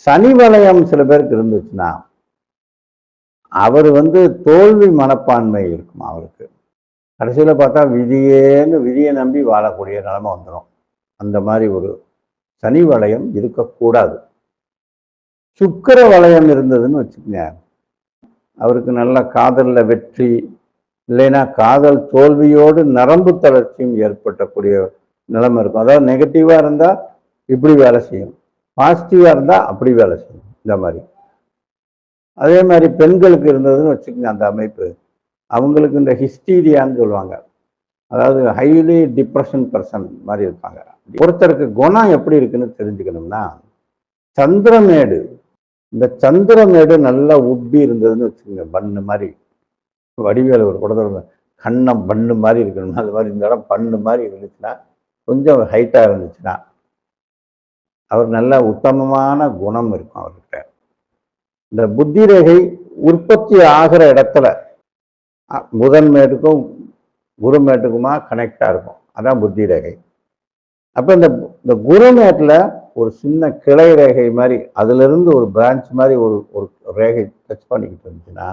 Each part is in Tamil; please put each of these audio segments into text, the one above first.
சனி வளையம் சில பேருக்கு இருந்துச்சுன்னா அவர் தோல்வி மனப்பான்மை இருக்கும் அவருக்கு. கடைசியில பார்த்தா விதியை நம்பி வாழக்கூடிய நிலைமை வந்துடும். அந்த மாதிரி ஒரு சனி வளையம் இருக்கக்கூடாது. சுக்கிர வளையம் இருந்ததுன்னு வச்சுக்கோங்க, அவருக்கு நல்ல காதல்ல வெற்றி, இல்லைன்னா காதல் தோல்வியோடு நரம்பு தளர்ச்சியும் ஏற்பட்டக்கூடிய நிலைமை இருக்கும். அதாவது நெகட்டிவா இருந்தா இப்படி வேலை செய்யும், பாசிட்டிவா இருந்தா அப்படி வேலை செய்யும். இந்த மாதிரி அதே மாதிரி பெண்களுக்கு இருந்ததுன்னு வச்சுக்கோங்க அந்த அமைப்பு, அவங்களுக்கு இந்த ஹிஸ்டீரியான்னு சொல்லுவாங்க. அதாவது ஹைலி டிப்ரெஷன் பர்சன் மாதிரி இருப்பாங்க. ஒருத்தருக்கு குணம் எப்படி இருக்குன்னு தெரிஞ்சுக்கணும்னா, சந்திரமேடு, இந்த சந்திரமேடு நல்லா உப்பி இருந்ததுன்னு வச்சுக்கோங்க, பண்ணு மாதிரி, வடிவேல ஒரு குடத்துல கண்ணம் பண்ணு மாதிரி இருக்கணும், அது மாதிரி இந்த இடம் பண்ணு மாதிரி இருந்துச்சுன்னா, கொஞ்சம் ஹைட்டா இருந்துச்சுன்னா அவர் நல்ல உத்தமமான குணம் இருக்கும் அவர்கிட்ட. இந்த புத்தி ரேகை உற்பத்தி ஆகிற இடத்துல புதன் மேட்டுக்கும் குரு மேட்டுக்குமா கனெக்டா இருக்கும், அதான் புத்தி ரேகை. அப்ப இந்த குரு மேட்டுல ஒரு சின்ன கிளை ரேகை மாதிரி, அதுல இருந்து ஒரு பிரான்ச் மாதிரி ஒரு ரேகை டச் பண்ணிக்கிட்டு இருந்துச்சுன்னா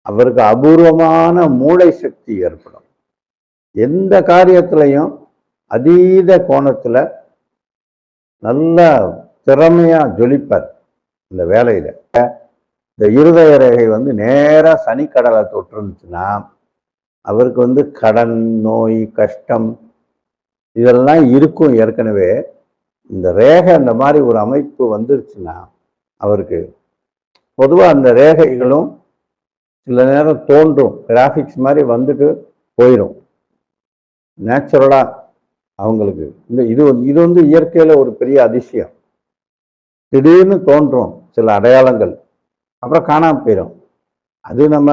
அவருக்கு அபூர்வமான மூளை சக்தி ஏற்படும். எந்த காரியத்திலையும் அதீத கோணத்துல நல்ல திறமையா ஜொலிப்பார் இந்த வேலையில. இந்த இருதய ரேகை நேரா சனிக்கடலை தொட்டுருந்துச்சுன்னா அவருக்கு கடன், நோய், கஷ்டம் இதெல்லாம் இருக்கும். ஏற்கனவே இந்த ரேகை அந்த மாதிரி ஒரு அமைப்பு வந்துருச்சுன்னா அவருக்கு பொதுவாக அந்த ரேகைகளும் சில நேரம் தோன்றும், கிராஃபிக்ஸ் மாதிரி வந்துட்டு போயிடும் நேச்சுரலா அவங்களுக்கு. இது இயற்கையில ஒரு பெரிய அதிசயம். திடீர்னு தோன்றும் சில அடையாளங்கள், அப்புறம் காணாம போயிடும். அது நம்ம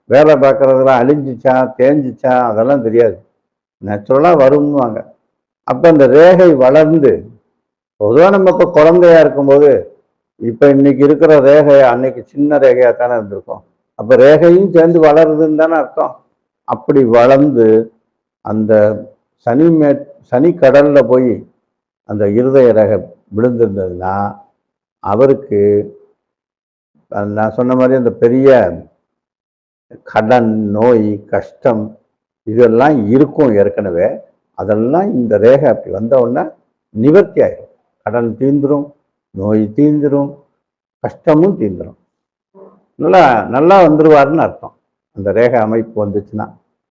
வேலை பார்க்கறதுலாம் அழிஞ்சிச்சா தேஞ்சிச்சா அதெல்லாம் தெரியாது, நேச்சுரலா வரும்னுவாங்க. அப்ப அந்த ரேகை வளர்ந்து, பொதுவாக நம்ம இப்போ குழந்தையா இருக்கும்போது இப்ப இன்னைக்கு இருக்கிற ரேகை அன்னைக்கு சின்ன ரேகையா தானே இருந்திருக்கும். அப்ப ரேகையும் சேர்ந்து வளருதுன்னு தானே அர்த்தம். அப்படி வளர்ந்து அந்த சனி கடல்ல போய் அந்த இருதய ரேகை விழுந்திருந்ததுன்னா அவருக்கு நான் சொன்ன மாதிரி அந்த பெரிய கடன், நோய், கஷ்டம் இதெல்லாம் இருக்கும் ஏற்கனவே. அதெல்லாம் இந்த ரேகை அப்படி வந்த உடனே நிவர்த்தி ஆயிடும். கடன் தீந்துரும், நோய் தீந்துரும், கஷ்டமும் தீந்துரும். நல்லா வந்துருவாருன்னு அர்த்தம் அந்த ரேகை அமைப்பு வந்துச்சுன்னா.